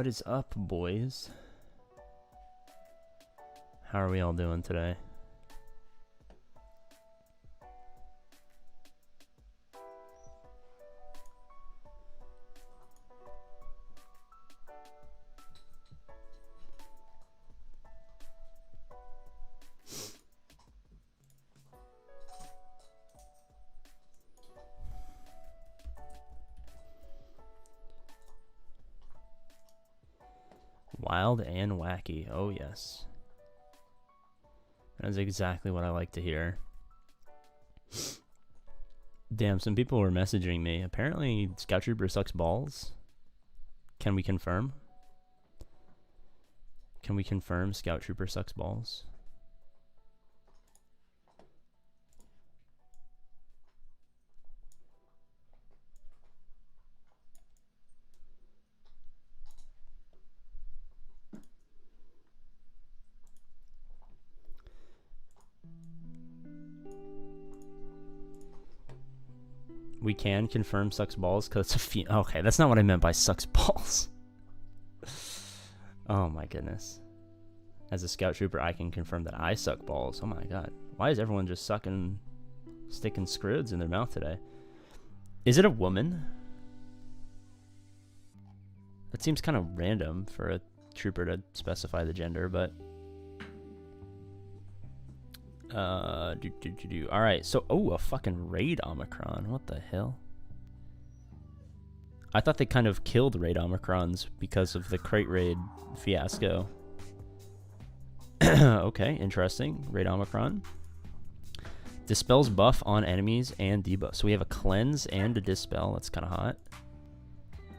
is up, boys? How are we all doing today? Wild and wacky. Oh, yes. That's exactly what I like to hear. Damn, some people were messaging me. Apparently, Scout Trooper sucks balls. Can we confirm? Can we confirm Scout Trooper sucks balls? We can confirm sucks balls because it's a okay, that's not what I meant by sucks balls. Oh my goodness. As a Scout Trooper, I can confirm that I suck balls. Oh my god. Why is everyone just sticking scrids in their mouth today? Is it a woman? That seems kind of random for a trooper to specify the gender, but Alright, so a fucking raid Omicron. What the hell? I thought they kind of killed raid Omicrons because of the crate raid fiasco. Okay, interesting. Raid Omicron. Dispels buff on enemies and debuff. So we have a cleanse and a dispel. That's kind of hot.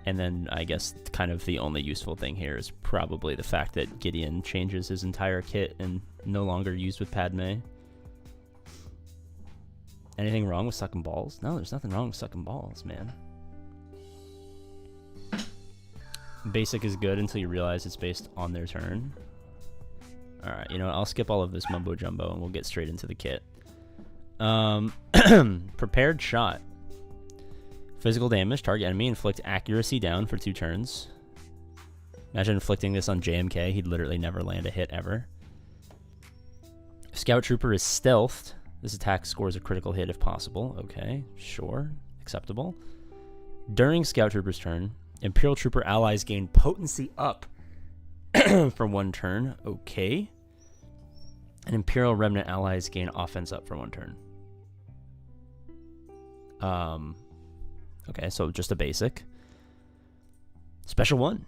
And then I guess kind of the only useful thing here is probably the fact that Gideon changes his entire kit and no longer used with Padme. Anything wrong with sucking balls? No, there's nothing wrong with sucking balls, man. Basic is good until you realize it's based on their turn. Alright, you know what? I'll skip all of this mumbo jumbo and we'll get straight into the kit. Prepared shot. Physical damage. Target enemy. Inflict accuracy down for 2 turns. Imagine inflicting this on JMK. He'd literally never land a hit ever. Scout Trooper is stealthed. This attack scores a critical hit if possible. Okay, sure. Acceptable. During Scout Trooper's turn, Imperial Trooper allies gain potency up for 1 turn. Okay. And Imperial Remnant allies gain offense up for 1 turn. Okay, so just a basic. Special 1.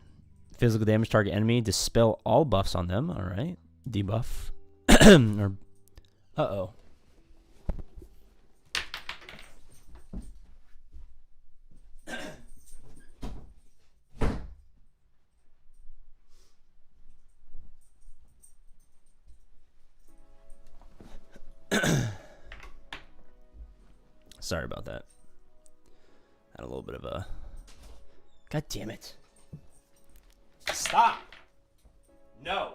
Physical damage target enemy. Dispel all buffs on them. All right. Debuff. Or, uh-oh. Sorry about that. Had a little bit of a... God damn it. Stop! No!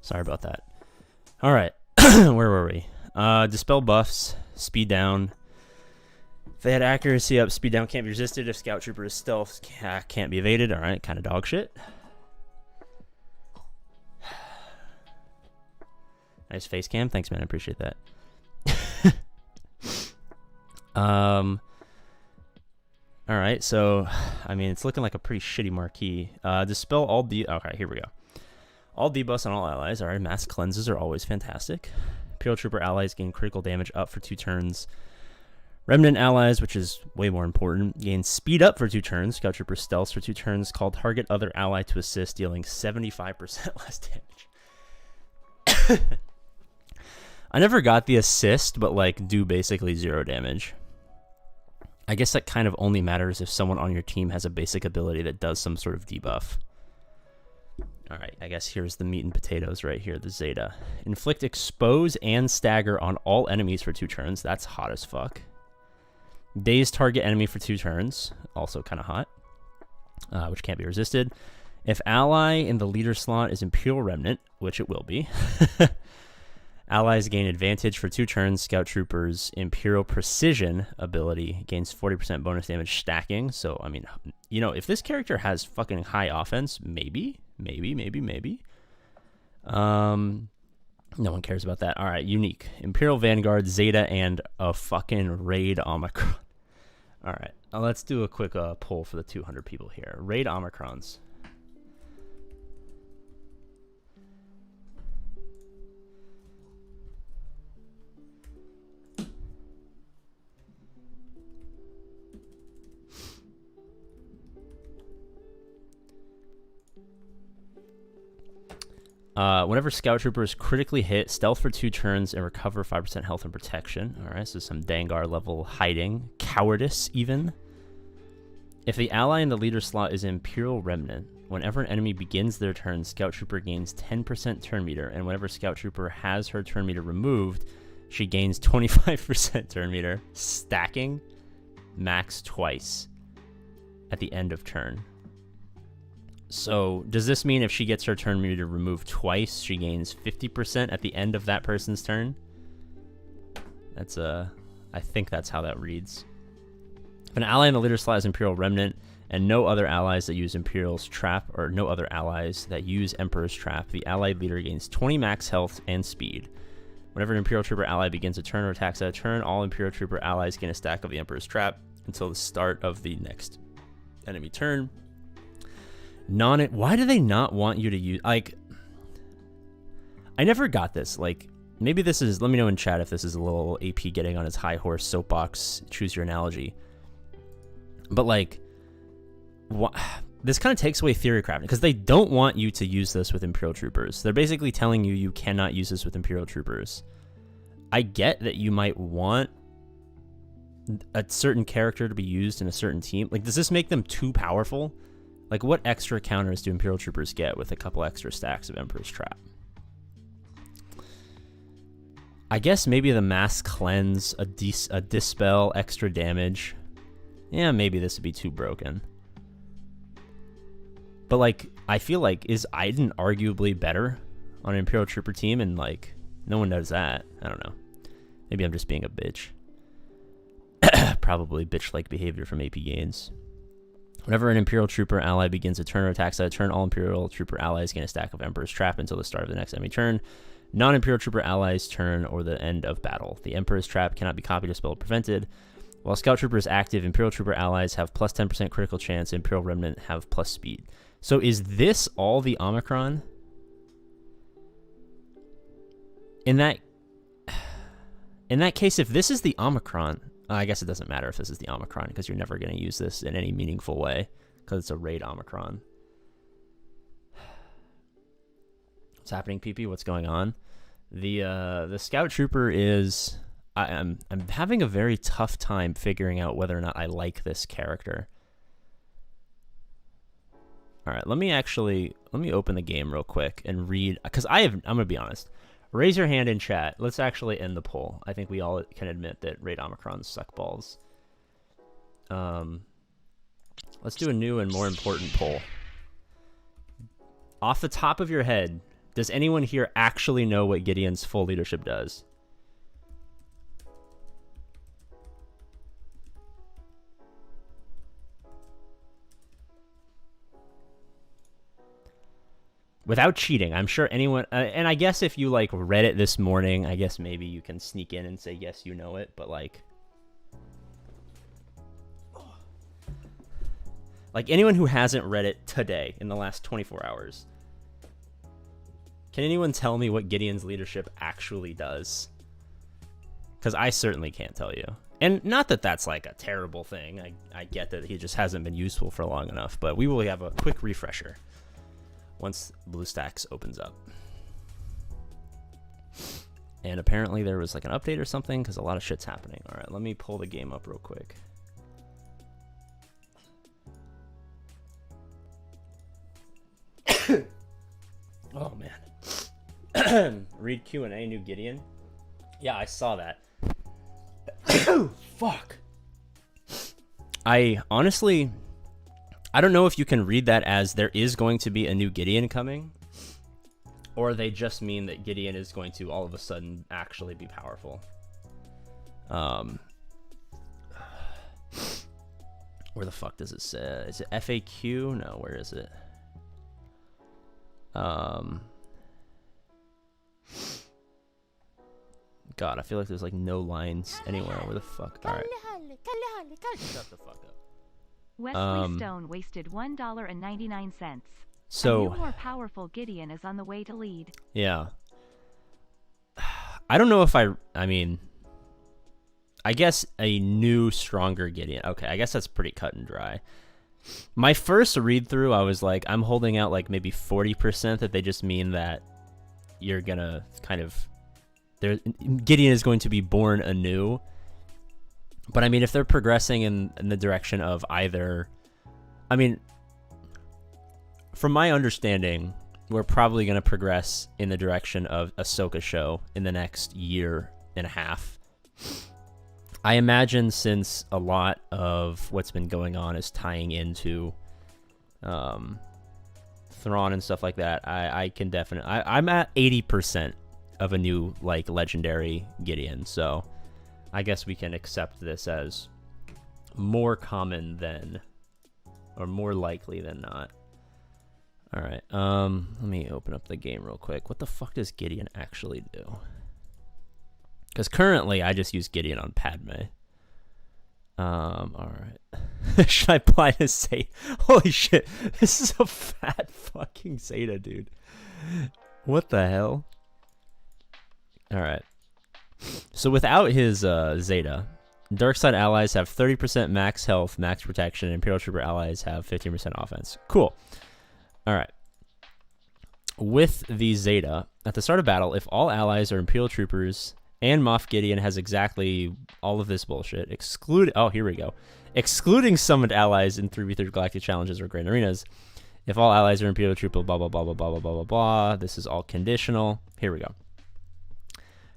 Sorry about that. All right. Where were we? Dispel buffs, speed down. If they had accuracy up, speed down can't be resisted. If Scout Trooper is stealth, can't be evaded. All right, kind of dog shit. Nice face cam. Thanks, man. I appreciate that. All right, so, I mean, it's looking like a pretty shitty marquee. Dispel all okay, here we go. All debuffs on all allies. All right, mass cleanses are always fantastic. Imperial Trooper allies gain critical damage up for 2 turns. Remnant allies, which is way more important, gain speed up for 2 turns. Scout Trooper stealths for 2 turns. Call target other ally to assist, dealing 75% less damage. I never got the assist, but like do basically 0 damage. I guess that kind of only matters if someone on your team has a basic ability that does some sort of debuff. Alright, I guess here's the meat and potatoes right here, the Zeta. Inflict expose and stagger on all enemies for 2 turns. That's hot as fuck. Daze target enemy for 2 turns. Also kind of hot. Which can't be resisted. If ally in the leader slot is Imperial Remnant, which it will be, allies gain advantage for 2 turns. Scout Trooper's Imperial Precision ability gains 40% bonus damage stacking. So, I mean, you know, if this character has fucking high offense, maybe. No one cares about that. All right, unique. Imperial Vanguard, Zeta, and a fucking Raid Omicron. All right, let's do a quick poll for the 200 people here. Raid Omicrons. Whenever Scout Trooper is critically hit, stealth for 2 turns and recover 5% health and protection. Alright, so some Dangar level hiding. Cowardice, even. If the ally in the leader slot is Imperial Remnant, whenever an enemy begins their turn, Scout Trooper gains 10% turn meter, and whenever Scout Trooper has her turn meter removed, she gains 25% turn meter. Stacking max twice at the end of turn. So, does this mean if she gets her turn meter removed twice, she gains 50% at the end of that person's turn? That's I think that's how that reads. If an ally in the leader slot is Imperial Remnant, and no other allies that use Imperial's Trap, or no other allies that use Emperor's Trap, the allied leader gains 20 max health and speed. Whenever an Imperial Trooper ally begins a turn or attacks at a turn, all Imperial Trooper allies gain a stack of the Emperor's Trap until the start of the next enemy turn. Why do they not want you to use, like, I never got this. Like, maybe this is, let me know in chat if this is a little AP getting on his high horse soapbox, choose your analogy. But like, this kind of takes away theory crafting, because they don't want you to use this with Imperial Troopers. They're basically telling you you cannot use this with Imperial Troopers. I get that you might want a certain character to be used in a certain team. Like, does this make them too powerful? Like, what extra counters do Imperial Troopers get with a couple extra stacks of Emperor's Trap? I guess maybe the Mass Cleanse, a Dispel, extra damage. Yeah, maybe this would be too broken. But, like, I feel like, is Iden arguably better on an Imperial Trooper team? And, like, no one does that. I don't know. Maybe I'm just being a bitch. Probably bitch-like behavior from APGAINS. Whenever an Imperial Trooper ally begins a turn or attacks at a turn, all Imperial Trooper allies gain a stack of Emperor's Trap until the start of the next enemy turn. Non-Imperial Trooper allies' turn or the end of battle. The Emperor's Trap cannot be copied, dispelled, or prevented. While Scout Trooper is active, Imperial Trooper allies have plus 10% critical chance, Imperial Remnant have plus speed. So is this all the Omicron? In that case, if this is the Omicron, I guess it doesn't matter if this is the Omicron, because you're never going to use this in any meaningful way, because it's a raid Omicron. What's happening, PP? What's going on? The Scout Trooper is... I'm having a very tough time figuring out whether or not I like this character. All right, let me open the game real quick and read, because I'm going to be honest. Raise your hand in chat. Let's actually end the poll. I think we all can admit that Raid Omicrons suck balls. Let's do a new and more important poll. Off the top of your head, does anyone here actually know what Gideon's full leadership does? Without cheating, I'm sure anyone, and I guess if you like read it this morning, I guess maybe you can sneak in and say, yes, you know it, but like, Like, anyone who hasn't read it today, in the last 24 hours, can anyone tell me what Gideon's leadership actually does? Because I certainly can't tell you. And not that that's like a terrible thing. I get that he just hasn't been useful for long enough, but we will have a quick refresher once BlueStacks opens up. And apparently there was like an update or something because a lot of shit's happening. All right, let me pull the game up real quick. Oh man. Read Q&A, new Gideon. Yeah, I saw that. Fuck. I honestly, I don't know if you can read that as there is going to be a new Gideon coming, or they just mean that Gideon is going to all of a sudden actually be powerful. Where the fuck does it say? Is it FAQ? No, where is it? God, I feel like there's like no lines anywhere. Where the fuck? All right. Shut the fuck up. Wesley Stone wasted $1.99. So, a new, more powerful Gideon is on the way to lead. Yeah. I don't know if I mean, I guess a new, stronger Gideon. Okay, I guess that's pretty cut and dry. My first read through, I was like, I'm holding out like maybe 40% that they just mean that you're gonna kind of, Gideon is going to be born anew. But I mean, if they're progressing in the direction of either, I mean, from my understanding, we're probably going to progress in the direction of Ahsoka show in the next year and a half. I imagine since a lot of what's been going on is tying into Thrawn and stuff like that, I can definitely, I'm at 80% of a new like legendary Gideon, so I guess we can accept this as more common than, or more likely than not. All right, let me open up the game real quick. What the fuck does Gideon actually do? Because currently I just use Gideon on Padme. All right. Should I apply to Zeta? Holy shit, this is a fat fucking Zeta, dude. What the hell? All right. So without his Zeta, Darkside allies have 30% max health, max protection, and Imperial Trooper allies have 15% offense. Cool. All right. With the Zeta, at the start of battle, if all allies are Imperial Troopers and Moff Gideon has exactly all of this bullshit, here we go. Excluding summoned allies in 3v3 galactic challenges or grand arenas, if all allies are Imperial Trooper, blah, blah, blah, blah, blah, blah, blah, blah, blah. This is all conditional. Here we go.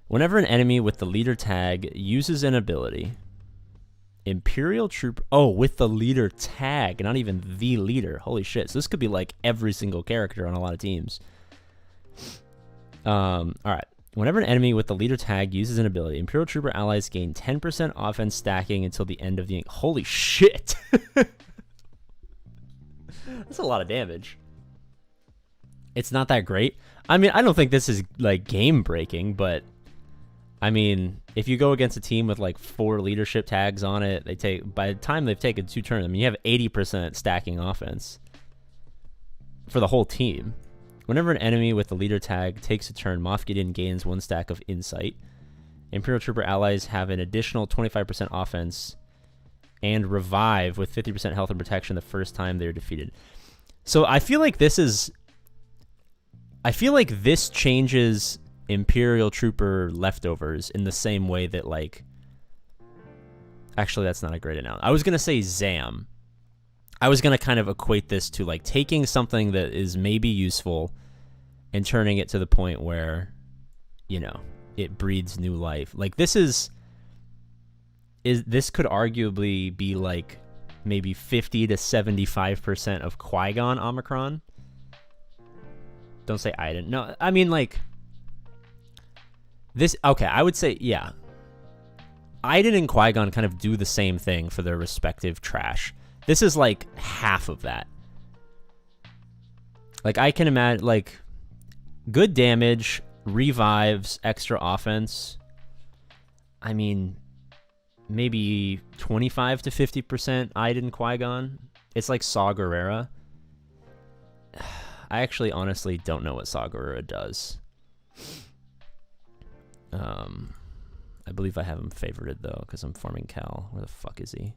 Whenever an enemy with the leader tag uses an ability, Imperial Trooper... Oh, with the leader tag, not even the leader. Holy shit. So this could be like every single character on a lot of teams. All right. Whenever an enemy with the leader tag uses an ability, Imperial Trooper allies gain 10% offense stacking until the end of the... Holy shit. That's a lot of damage. It's not that great. I mean, I don't think this is like game breaking, but I mean, if you go against a team with like 4 leadership tags on it, they take, by the time they've taken 2 turns, I mean, you have 80% stacking offense for the whole team. Whenever an enemy with the leader tag takes a turn, Moff Gideon gains 1 stack of insight. Imperial Trooper allies have an additional 25% offense and revive with 50% health and protection the first time they're defeated. So I feel like this changes Imperial Trooper leftovers in the same way that, like, actually that's not a great analogy. I was going to say Zam. I was going to kind of equate this to like taking something that is maybe useful and turning it to the point where, you know, it breathes new life. Like this this could arguably be like maybe 50 to 75% of Qui-Gon Omicron. Don't say I didn't. No, I mean like this. Okay, I would say, yeah. Iden and Qui-Gon kind of do the same thing for their respective trash. This is like half of that. Like I can imagine like good damage, revives, extra offense. I mean, maybe 25 to 50% Iden Qui-Gon It's like Saw Gerrera. I actually honestly don't know what Saw Gerrera does. I believe I have him favorited though, because I'm farming Cal. Where the fuck is he?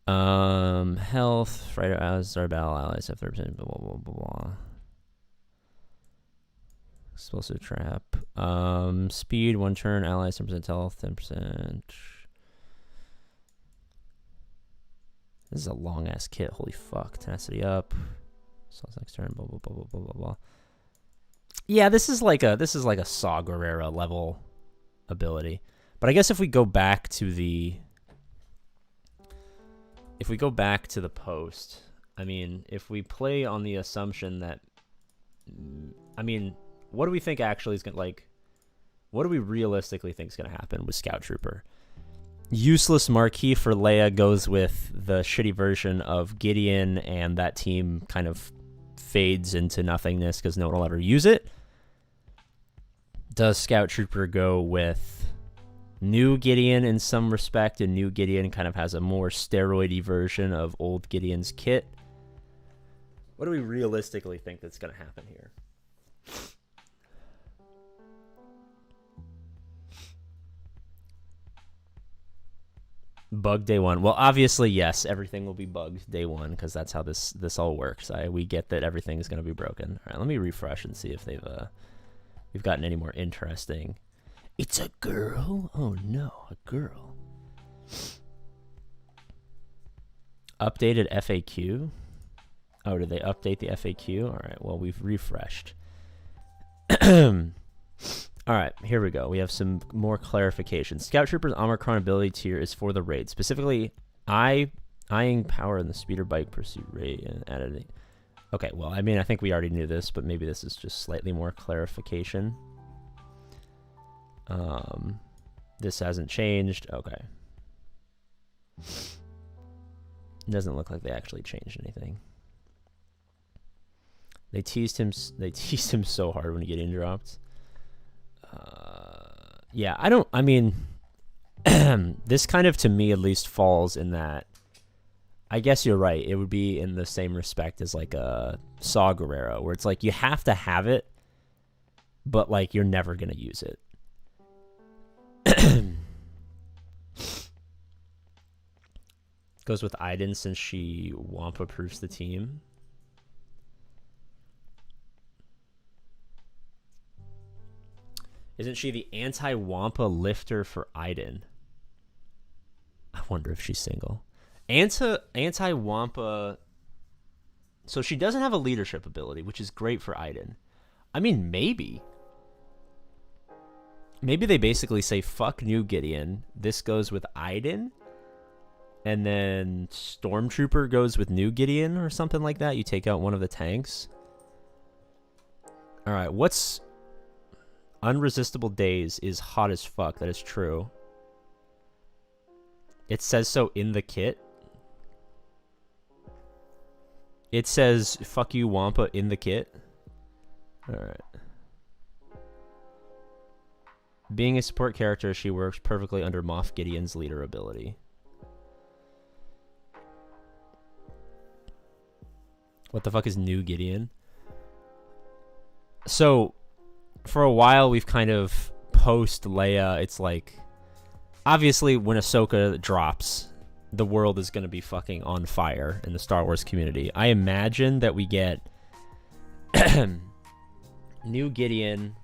Health, Frighter, Azar Battle, allies have 30%, blah, blah, blah, blah. Explosive trap. Speed, 1 turn, allies 10% health, 10%. This is a long ass kit, holy fuck. Tenacity up. Sauce next turn, blah blah blah blah blah blah blah. Yeah, this is like a Saw Gerrera level ability. But I guess if we go back to the post, I mean, if we play on the assumption that, I mean, what do we think actually is gonna, like, what do we realistically think is gonna happen with Scout Trooper? Useless Marquis for Leia goes with the shitty version of Gideon, and that team kind of fades into nothingness because no one will ever use it. Does Scout Trooper go with new Gideon in some respect, and new Gideon kind of has a more steroidy version of old Gideon's kit? What do we realistically think that's going to happen here? Bug day one. Well, obviously, yes, everything will be bugged day one because that's how this all works. We get that everything is going to be broken. All right, let me refresh and see if we've gotten any more interesting. It's a girl? Oh no, a girl. Updated FAQ? Oh, did they update the FAQ? All right, well, we've refreshed. All right, here we go. We have some more clarification. Scout Trooper's Omicron ability tier is for the raid, specifically eyeing power in the speeder bike pursuit rate and editing. Okay, well, I mean, I think we already knew this, but maybe this is just slightly more clarification. This hasn't changed. Okay. It doesn't look like they actually changed anything. They teased him so hard when Gideon dropped. Yeah, I mean, this kind of, to me at least, falls in that, I guess you're right, it would be in the same respect as like a Saw Gerrera, where it's like you have to have it, but like you're never going to use it. Goes with Iden since she Wampa-proofs the team. Isn't she the anti-Wampa lifter for Iden? I wonder if she's single. Anti-Wampa... So she doesn't have a leadership ability, which is great for Iden. I mean, maybe. Maybe they basically say, fuck new Gideon. This goes with Iden. And then Stormtrooper goes with new Gideon or something like that. You take out one of the tanks. Alright, what's... Unresistible Days is hot as fuck. That is true. It says so in the kit. It says, fuck you, Wampa, in the kit. Alright. Being a support character, she works perfectly under Moff Gideon's leader ability. What the fuck is new Gideon? So... For a while, we've kind of post Leia. It's like, obviously, when Ahsoka drops, the world is going to be fucking on fire in the Star Wars community. I imagine that we get new Gideon,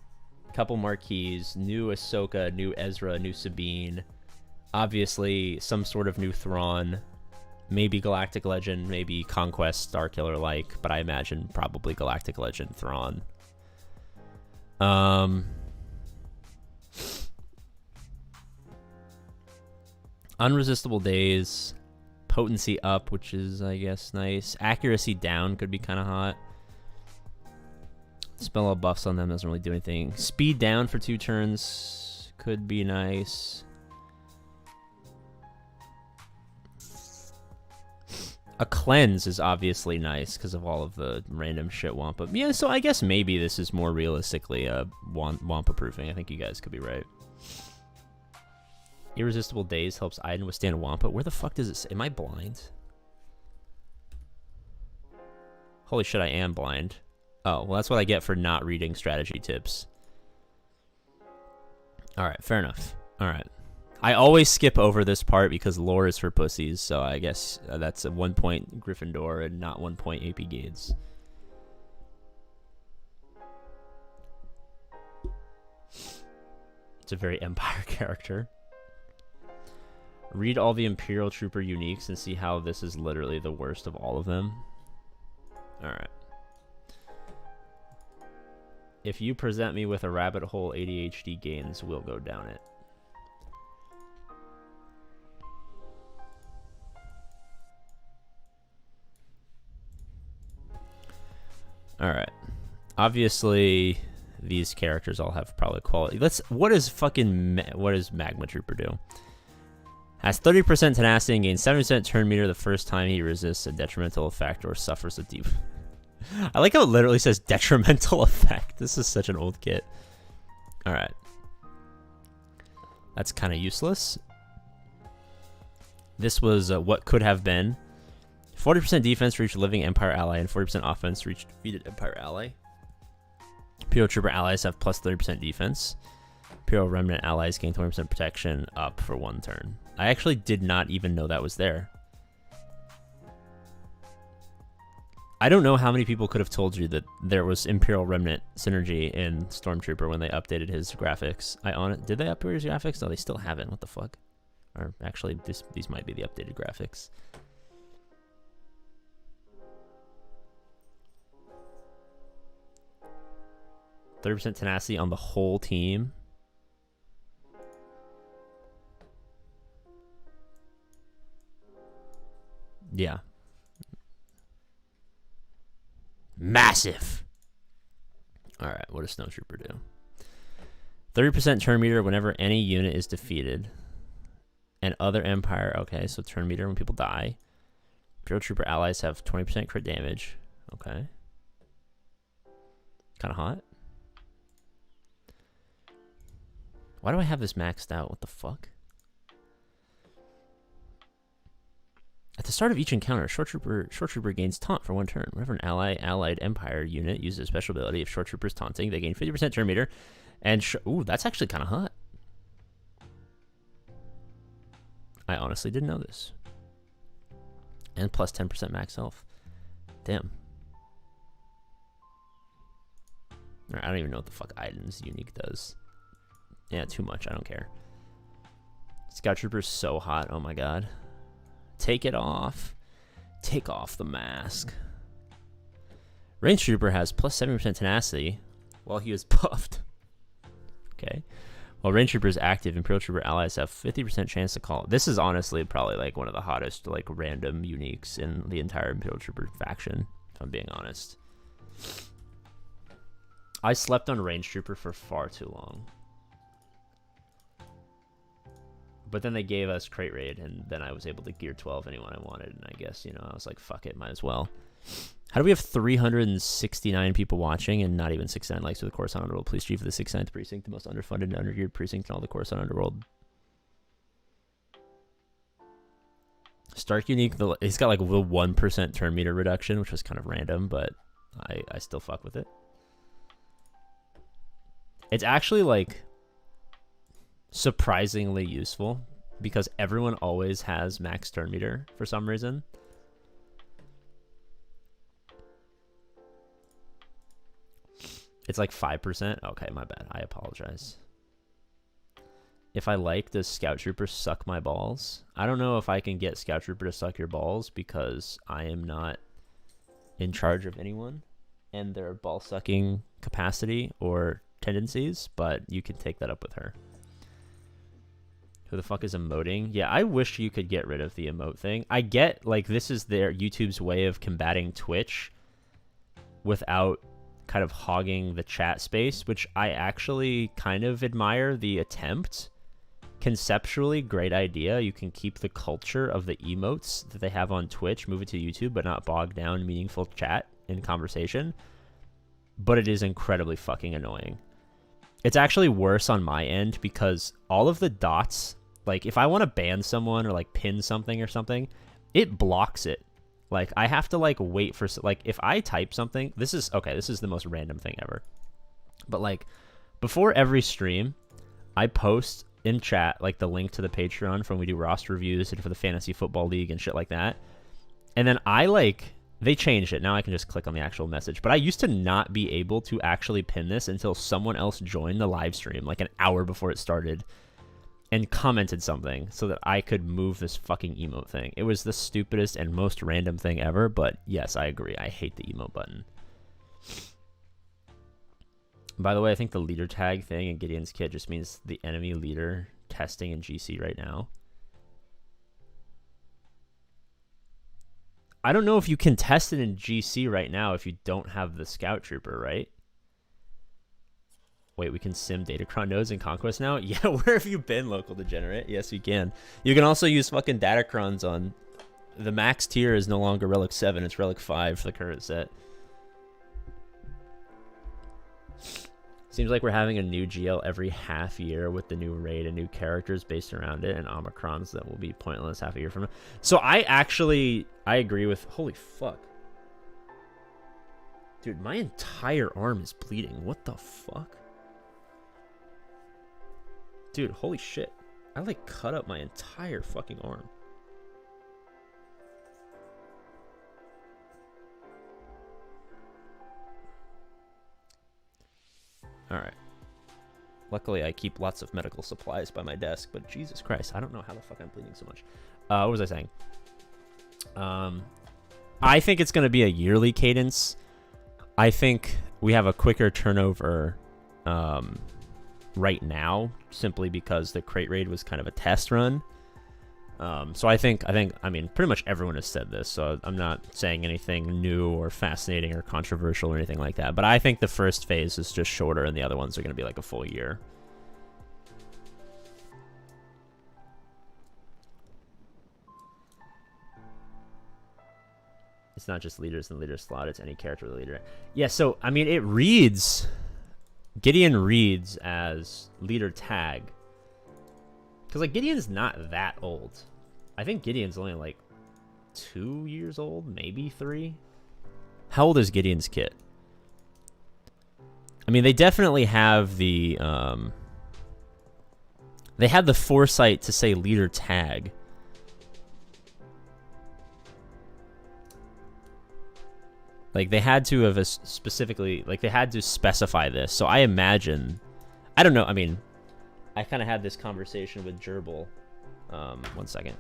couple Marquis, new Ahsoka, new Ezra, new Sabine, obviously some sort of new Thrawn, maybe Galactic Legend, maybe Conquest Starkiller-like, but I imagine probably Galactic Legend Thrawn. Unresistible Days, potency up, which is, I guess, nice. Accuracy down could be kind of hot. Spell all buffs on them doesn't really do anything. Speed down for 2 turns could be nice. A cleanse is obviously nice because of all of the random shit Wampa. Yeah, so I guess maybe this is more realistically Wampa proofing. I think you guys could be right. Irresistible Daze helps Iden withstand Wampa. Where the fuck does it say? Am I blind? Holy shit, I am blind. Oh, well, that's what I get for not reading strategy tips. Alright, fair enough. Alright. I always skip over this part because lore is for pussies, so I guess that's a 1 point Gryffindor and not 1 point APGAINS. It's a very Empire character. Read all the Imperial Trooper uniques and see how this is literally the worst of all of them. Alright. If you present me with a rabbit hole, ADHD gains will go down it. Alright. Obviously, these characters all have probably quality. What does Magma Trooper do? Has 30% tenacity and gains 70% turn meter the first time he resists a detrimental effect or suffers a deep. I like how it literally says detrimental effect. This is such an old kit. Alright. That's kind of useless. This was what could have been. 40% defense for each living Empire ally and 40% offense for each defeated Empire ally. Imperial Trooper allies have plus 30% defense. Imperial Remnant allies gain 20% protection up for 1 turn. I actually did not even know that was there. I don't know how many people could have told you that there was Imperial Remnant synergy in Stormtrooper when they updated his graphics. Did they update his graphics? No, they still haven't. What the fuck? Or actually, these might be the updated graphics. %30 tenacity on the whole team. Yeah. Massive. Alright, what does Snowtrooper do? 30% turn meter whenever any unit is defeated. And other Empire, okay, so turn meter when people die. Imperial Trooper allies have 20% crit damage. Okay. Kind of hot. Why do I have this maxed out? What the fuck? At the start of each encounter, Short Trooper gains taunt for 1 turn. Whenever an allied Empire unit uses a special ability, if Short Trooper is taunting, they gain 50% turn meter. And ooh, that's actually kind of hot. I honestly didn't know this. And plus 10% max health. Damn. I don't even know what the fuck Iden's unique does. Yeah, too much. I don't care. Scout Trooper's so hot. Oh my god. Take it off. Take off the mask. Range Trooper has plus 70% tenacity while he is buffed. Okay. While Range Trooper is active, Imperial Trooper allies have 50% chance to call. This is honestly probably like one of the hottest like random uniques in the entire Imperial Trooper faction, if I'm being honest. I slept on Range Trooper for far too long. But then they gave us Crate Raid, and then I was able to gear 12 anyone I wanted, and I guess, you know, I was like, fuck it, might as well. How do we have 369 people watching and not even 69 likes for the Coruscant Underworld? Please, Chief of the 69th Precinct, the most underfunded and undergeared precinct in all the Coruscant Underworld. Stark unique, he's got like the 1% turn meter reduction, which was kind of random, but I still fuck with it. It's actually like surprisingly useful because everyone always has max turn meter for some reason. It's like 5%. Okay, my bad. I apologize. If I like, does Scout Trooper suck my balls? I don't know if I can get Scout Trooper to suck your balls because I am not in charge of anyone and their ball sucking capacity or tendencies, but you can take that up with her. Who the fuck is emoting? Yeah, I wish you could get rid of the emote thing. I get, like, this is their YouTube's way of combating Twitch without kind of hogging the chat space, which I actually kind of admire the attempt. Conceptually, great idea. You can keep the culture of the emotes that they have on Twitch, move it to YouTube, but not bog down meaningful chat and conversation. But it is incredibly fucking annoying. It's actually worse on my end because all of the dots, like if I want to ban someone or like pin something or something, it blocks it. Like I have to like wait for like if I type something, this is the most random thing ever. But like before every stream, I post in chat like the link to the Patreon from when we do roster reviews and for the fantasy football league and shit like that. And then they changed it. Now I can just click on the actual message. But I used to not be able to actually pin this until someone else joined the live stream like an hour before it started and commented something so that I could move this fucking emote thing. It was the stupidest and most random thing ever, but yes, I agree. I hate the emote button. By the way, I think the leader tag thing in Gideon's kit just means the enemy leader testing in GC right now. I don't know if you can test it in GC right now if you don't have the Scout Trooper, right? Wait, we can sim Datacron nodes in Conquest now? Yeah, where have you been, local degenerate? Yes, you can. You can also use fucking Datacrons on... The max tier is no longer Relic 7, it's Relic 5 for the current set. Seems like we're having a new GL every half year with the new raid and new characters based around it and Omicrons that will be pointless half a year from now. So I agree with... Holy fuck. Dude, my entire arm is bleeding. What the fuck? Dude, holy shit. I like cut up my entire fucking arm. Alright. Luckily, I keep lots of medical supplies by my desk, but Jesus Christ, I don't know how the fuck I'm bleeding so much. What was I saying? I think it's going to be a yearly cadence. I think we have a quicker turnover right now, simply because the crate raid was kind of a test run. So I mean, pretty much everyone has said this, so I'm not saying anything new or fascinating or controversial or anything like that. But I think the first phase is just shorter, and the other ones are going to be like a full year. It's not just leaders and leader slot, it's any character with a leader. Yeah, so, I mean, it reads... Gideon reads as leader tag. Because, like, Gideon's not that old. I think Gideon's only, like, 2 years old, maybe 3. How old is Gideon's kit? I mean, they definitely have the, they had the foresight to say leader tag. Like, they had to have specifically, like, they had to specify this. So I imagine, I don't know, I mean, I kind of had this conversation with Gerbil. 1 second.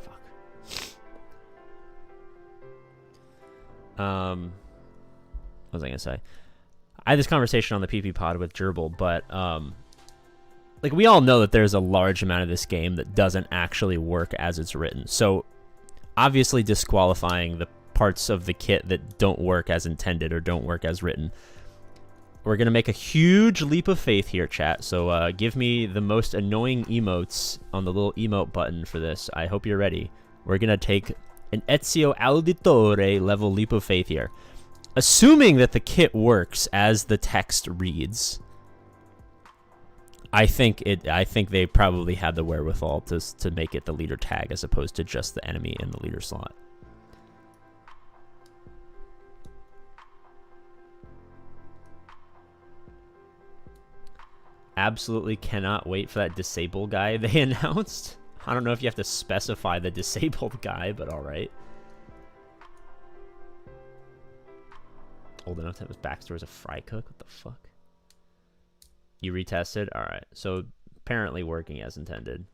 Fuck. What was I gonna say? I had this conversation on the PP pod with Gerbil, but like, we all know that there's a large amount of this game that doesn't actually work as it's written. So obviously disqualifying the parts of the kit that don't work as intended or don't work as written. We're going to make a huge leap of faith here, chat. So give me the most annoying emotes on the little emote button for this. I hope you're ready. We're going to take an Ezio Auditore level leap of faith here. Assuming that the kit works as the text reads, I think they probably had the wherewithal to make it the leader tag as opposed to just the enemy in the leader slot. Absolutely cannot wait for that disabled guy they announced. I don't know if you have to specify the disabled guy, but all right. Old enough to have his backstory as a fry cook? What the fuck? You retested? Alright, so apparently working as intended.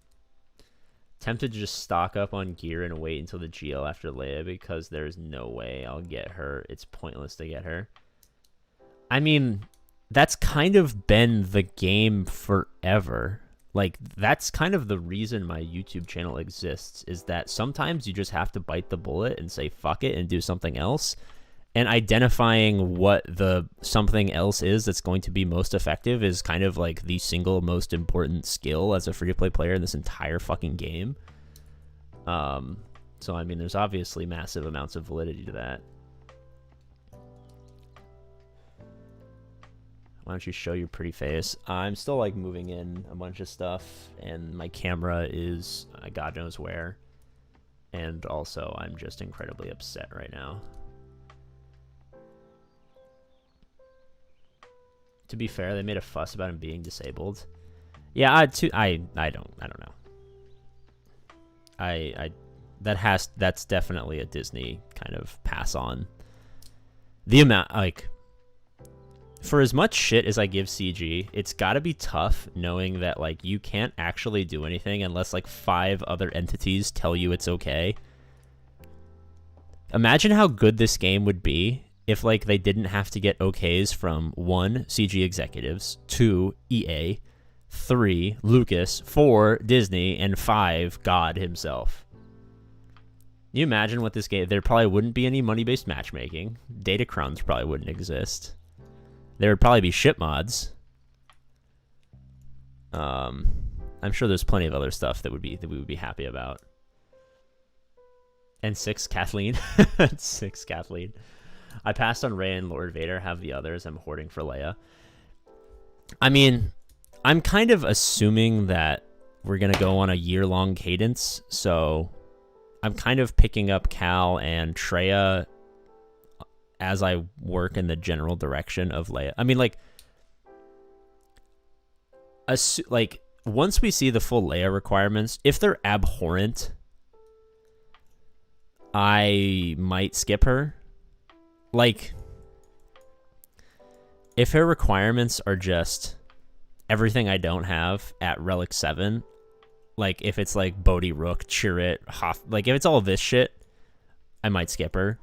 Tempted to just stock up on gear and wait until the GL after Leia because there's no way I'll get her. It's pointless to get her. I mean, that's kind of been the game forever. Like, that's kind of the reason my YouTube channel exists, is that sometimes you just have to bite the bullet and say fuck it and do something else. And identifying what the something else is that's going to be most effective is kind of like the single most important skill as a free-to-play player in this entire fucking game. So, I mean, there's obviously massive amounts of validity to that. Why don't you show your pretty face? I'm still, like, moving in a bunch of stuff, and my camera is God knows where. And also, I'm just incredibly upset right now. To be fair, they made a fuss about him being disabled. Yeah, I don't know. That's definitely a Disney kind of pass on. The amount, like, for as much shit as I give CG, it's got to be tough knowing that, like, you can't actually do anything unless, like, 5 other entities tell you it's okay. Imagine how good this game would be if, like, they didn't have to get okays from 1, CG executives, 2, EA, 3, Lucas, 4, Disney, and 5, God himself. Can you imagine what this game... There probably wouldn't be any money-based matchmaking. Datacrons probably wouldn't exist. There would probably be ship mods. I'm sure there's plenty of other stuff that we would be happy about. And 6, Kathleen. 6, Kathleen. I passed on Rey and Lord Vader. Have the others. I'm hoarding for Leia. I mean, I'm kind of assuming that we're going to go on a year-long cadence, so I'm kind of picking up Cal and Traya as I work in the general direction of Leia. I mean, like once we see the full Leia requirements, if they're abhorrent, I might skip her. Like, if her requirements are just everything I don't have at Relic 7, like, if it's like Bodhi Rook, Chirrut, Hoth, like, if it's all this shit, I might skip her.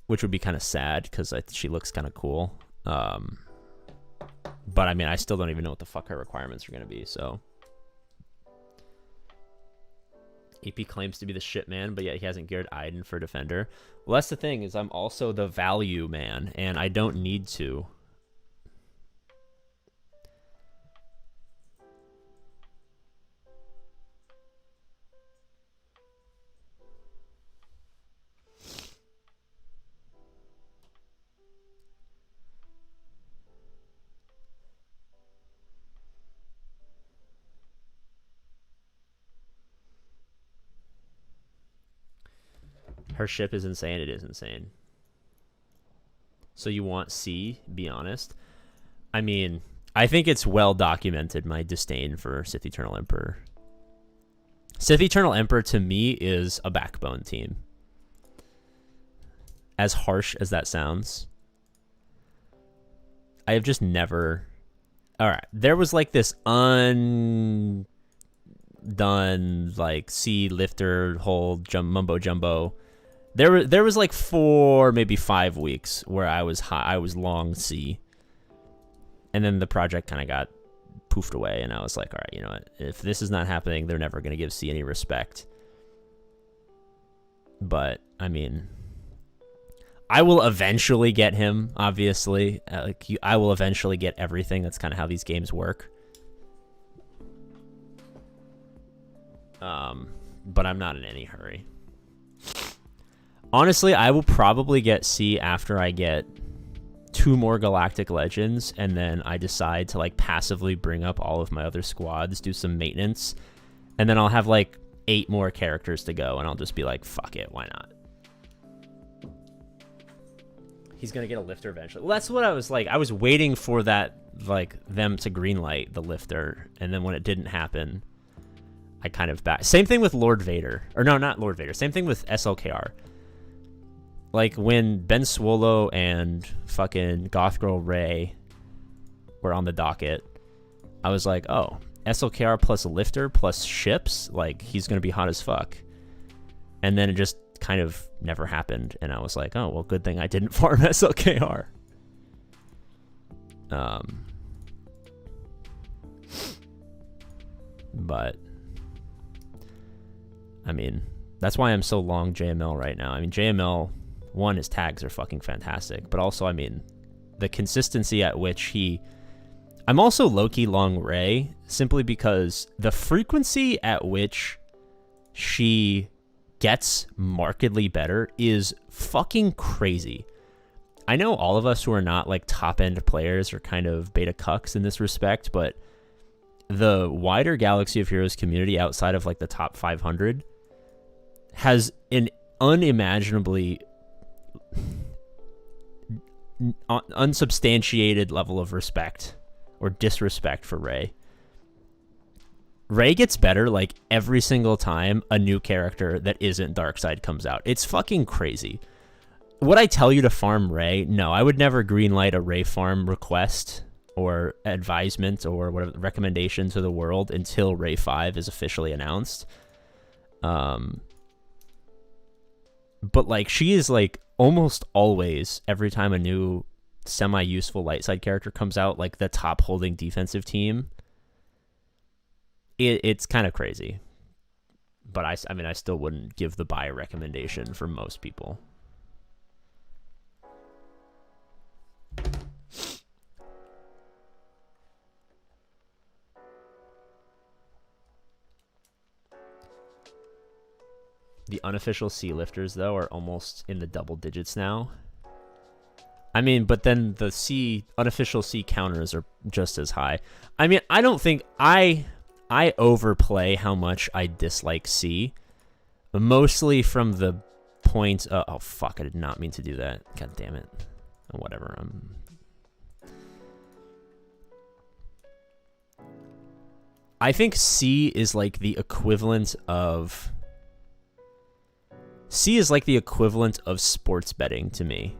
Which would be kind of sad, because she looks kind of cool. But, I mean, I still don't even know what the fuck her requirements are going to be, so... AP claims to be the shit man, but yet he hasn't geared Iden for Defender. Well, that's the thing, is I'm also the value man, and I don't need to. Her ship is insane. It is insane. So you want C, be honest. I mean, I think it's well documented, my disdain for Sith Eternal Emperor. Sith Eternal Emperor, to me, is a backbone team. As harsh as that sounds. I have just never... Alright, there was like this undone, like, C, lifter, hold, mumbo jumbo... There was like 4, maybe 5 weeks where I was long C, and then the project kind of got poofed away, and I was like, all right, you know what? If this is not happening, they're never going to give C any respect. But I mean, I will eventually get him. Obviously, I will eventually get everything. That's kind of how these games work. But I'm not in any hurry. Honestly, I will probably get C after I get 2 more Galactic Legends, and then I decide to, like, passively bring up all of my other squads, do some maintenance, and then I'll have, like, 8 more characters to go, and I'll just be like, fuck it, why not? He's gonna get a lifter eventually. Well, that's what I was like. I was waiting for that, like, them to greenlight the lifter, and then when it didn't happen, I kind of back. Same thing with Lord Vader. Or no, not Lord Vader. Same thing with SLKR. Like, when Ben Swolo and fucking Goth Girl Ray were on the docket, I was like, oh, SLKR plus a lifter plus ships? Like, he's going to be hot as fuck. And then it just kind of never happened, and I was like, oh, well, good thing I didn't farm SLKR. But, I mean, that's why I'm so long JML right now. I mean, JML... One, his tags are fucking fantastic, but also, I mean, the consistency at which he I'm also low-key long Rey, simply because the frequency at which she gets markedly better is fucking crazy. I know all of us who are not like top-end players are kind of beta cucks in this respect, but the wider Galaxy of Heroes community outside of like the top 500 has an unimaginably unsubstantiated level of respect or disrespect for Rey. Rey gets better like every single time a new character that isn't Darkseid comes out. It's fucking crazy. Would I tell you to farm Rey? No, I would never greenlight a Rey farm request or advisement or whatever recommendation to the world until Rey 5 is officially announced. But like she is like almost always every time a new semi-useful light side character comes out, like the top holding defensive team. It's kind of crazy. But I mean I still wouldn't give the buy recommendation for most people. The unofficial C lifters, though, are almost in the double digits now. I mean, but then the unofficial C counters are just as high. I mean, I don't think I overplay how much I dislike C. Mostly from the point... oh, fuck, I did not mean to do that. God damn it. Whatever, I think C is like the equivalent of... C is like the equivalent of sports betting to me.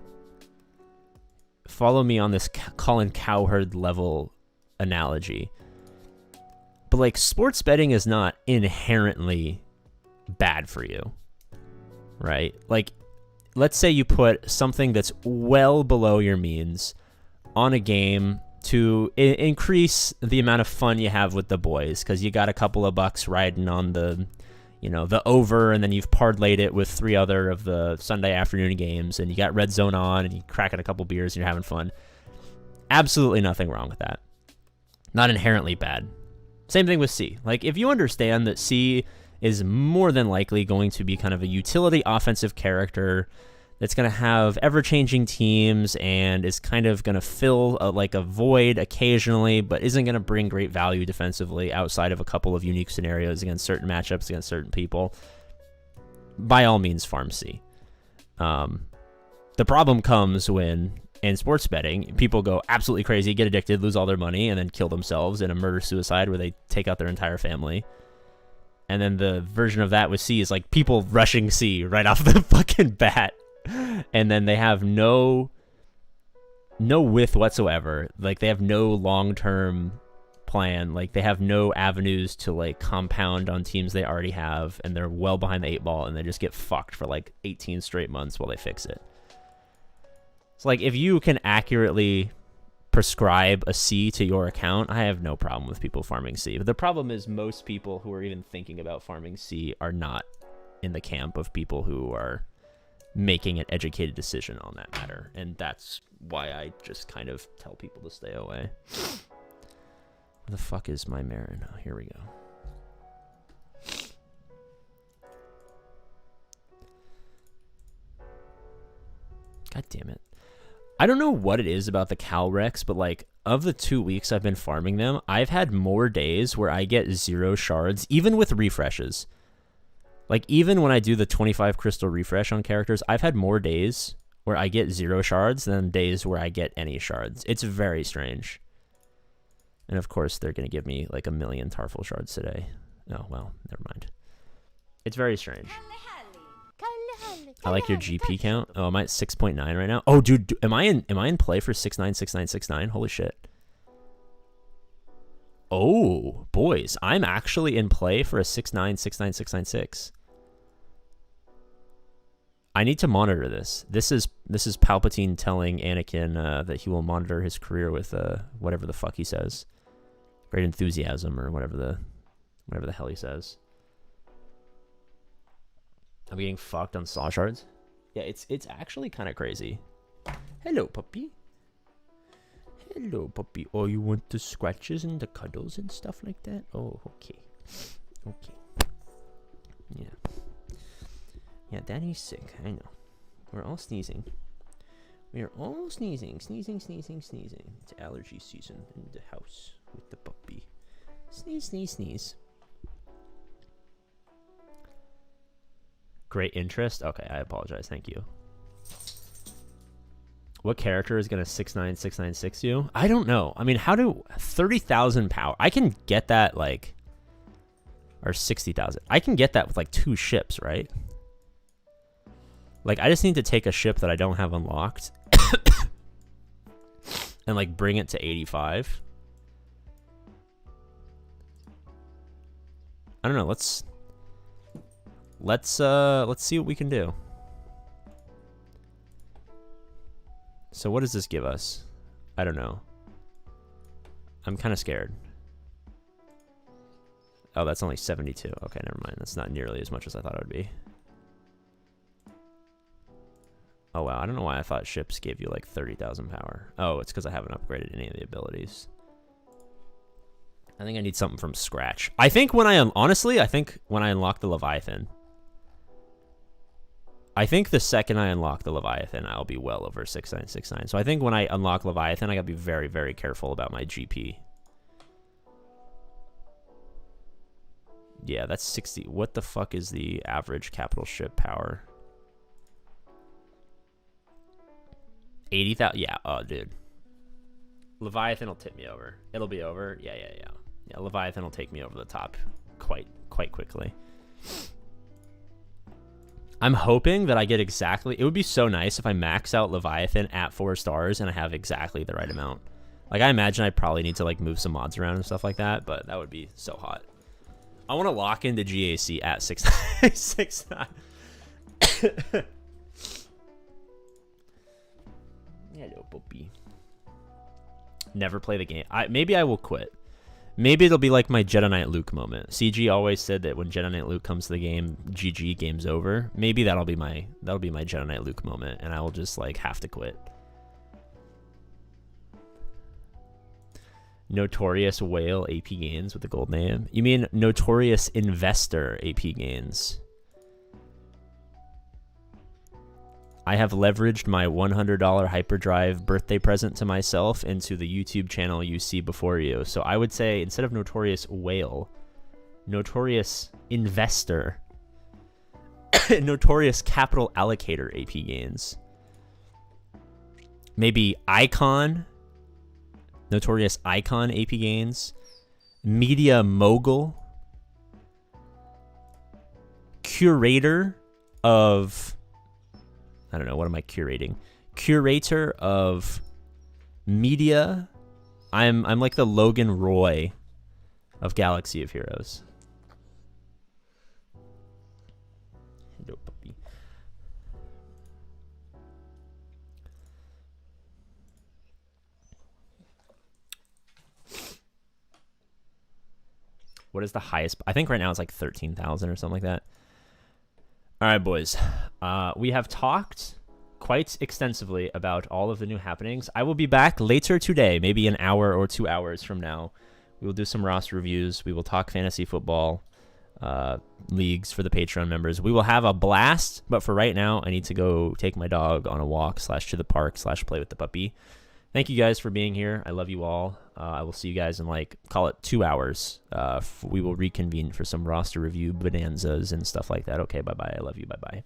Follow me on this Colin Cowherd level analogy. But like sports betting is not inherently bad for you, right? Like let's say you put something that's well below your means on a game to increase the amount of fun you have with the boys because you got a couple of bucks riding on the... the over, and then you've parlayed it with 3 other of the Sunday afternoon games, and you got Red Zone on, and you cracking a couple beers, and you're having fun. Absolutely nothing wrong with that. Not inherently bad. Same thing with C. Like, if you understand that C is more than likely going to be kind of a utility offensive character that's going to have ever-changing teams and is kind of going to fill a void occasionally, but isn't going to bring great value defensively outside of a couple of unique scenarios against certain matchups against certain people, by all means, farm C. The problem comes when, in sports betting, people go absolutely crazy, get addicted, lose all their money, and then kill themselves in a murder-suicide where they take out their entire family. And then the version of that with C is like people rushing C right off the fucking bat. And then they have no width whatsoever. Like they have no long-term plan. Like they have no avenues to like compound on teams they already have, and they're well behind the 8 ball, and they just get fucked for like 18 straight months while they fix it. It's like if you can accurately prescribe a C to your account, I have no problem with people farming C. But the problem is most people who are even thinking about farming C are not in the camp of people who are making an educated decision on that matter, and that's why I just kind of tell people to stay away. Where the fuck is my Marin? Oh, here we go. God damn it. I don't know what it is about the Cal Rex, but like of the 2 weeks I've been farming them, I've had more days where I get 0 shards, even with refreshes. Like, even when I do the 25 crystal refresh on characters, I've had more days where I get 0 shards than days where I get any shards. It's very strange. And, of course, they're going to give me, like, 1 million Tarful shards today. Oh, well, never mind. It's very strange. I like your GP count. Oh, am I at 6.9 right now? Oh, dude, am I in play for 696969? Holy shit. Oh, boys, I'm actually in play for a 6969696. I need to monitor this. This is Palpatine telling Anakin that he will monitor his career with whatever the fuck he says. Great enthusiasm or whatever the hell he says. I'm getting fucked on saw shards. Yeah, it's actually kind of crazy. Hello, puppy. Hello, puppy. Oh, you want the scratches and the cuddles and stuff like that? Oh, okay. Okay. Yeah. Yeah, Daddy's sick. I know. We're all sneezing. We are all sneezing. Sneezing, sneezing, sneezing. It's allergy season in the house with the puppy. Sneeze, sneeze, sneeze. Great interest? Okay, I apologize. Thank you. What character is going to 69696 you? I don't know. I mean, how do 30,000 power? I can get that like, or 60,000. I can get that with like 2 ships, right? Like, I just need to take a ship that I don't have unlocked and like bring it to 85. I don't know. Let's see what we can do. So what does this give us? I don't know. I'm kind of scared. Oh, that's only 72. Okay, never mind. That's not nearly as much as I thought it would be. Oh, wow. I don't know why I thought ships gave you like 30,000 power. Oh, it's because I haven't upgraded any of the abilities. I think I need something from scratch. I think when honestly, I think when I unlock the Leviathan, I think the second I unlock the Leviathan, I'll be well over 6969. So I think when I unlock Leviathan, I gotta be very, very careful about my GP. Yeah, that's 60. What the fuck is the average capital ship power? 80,000. Yeah. Oh, dude. Leviathan will tip me over. It'll be over. Yeah. Yeah, Leviathan will take me over the top quite quickly. I'm hoping that I get exactly... It would be so nice if I max out Leviathan at 4 stars and I have exactly the right amount. Like, I imagine I probably need to, like, move some mods around and stuff like that, but that would be so hot. I want to lock into GAC at 6.9. Hello, puppy. Never play the game. Maybe I will quit. Maybe it'll be like my Jedi Knight Luke moment. CG always said that when Jedi Knight Luke comes to the game, GG, game's over. Maybe that'll be my Jedi Knight Luke moment, and I will just like have to quit. Notorious Whale APGAINS with the gold name. You mean Notorious Investor APGAINS? I have leveraged my $100 hyperdrive birthday present to myself into the YouTube channel you see before you. So I would say instead of Notorious Whale, Notorious Investor, Notorious Capital Allocator APGAINS. Maybe Icon, Notorious Icon APGAINS, Media Mogul, Curator of... I don't know, what am I curating? Curator of media. I'm like the Logan Roy of Galaxy of Heroes. Hello, puppy. What is the highest? I think right now it's like 13,000 or something like that. All right, boys. We have talked quite extensively about all of the new happenings. I will be back later today, maybe an hour or 2 hours from now. We will do some roster reviews. We will talk fantasy football leagues for the Patreon members. We will have a blast, but for right now, I need to go take my dog on a walk / to the park / play with the puppy. Thank you guys for being here. I love you all. I will see you guys in like, call it 2 hours. We will reconvene for some roster review bonanzas and stuff like that. Okay, bye-bye. I love you. Bye-bye.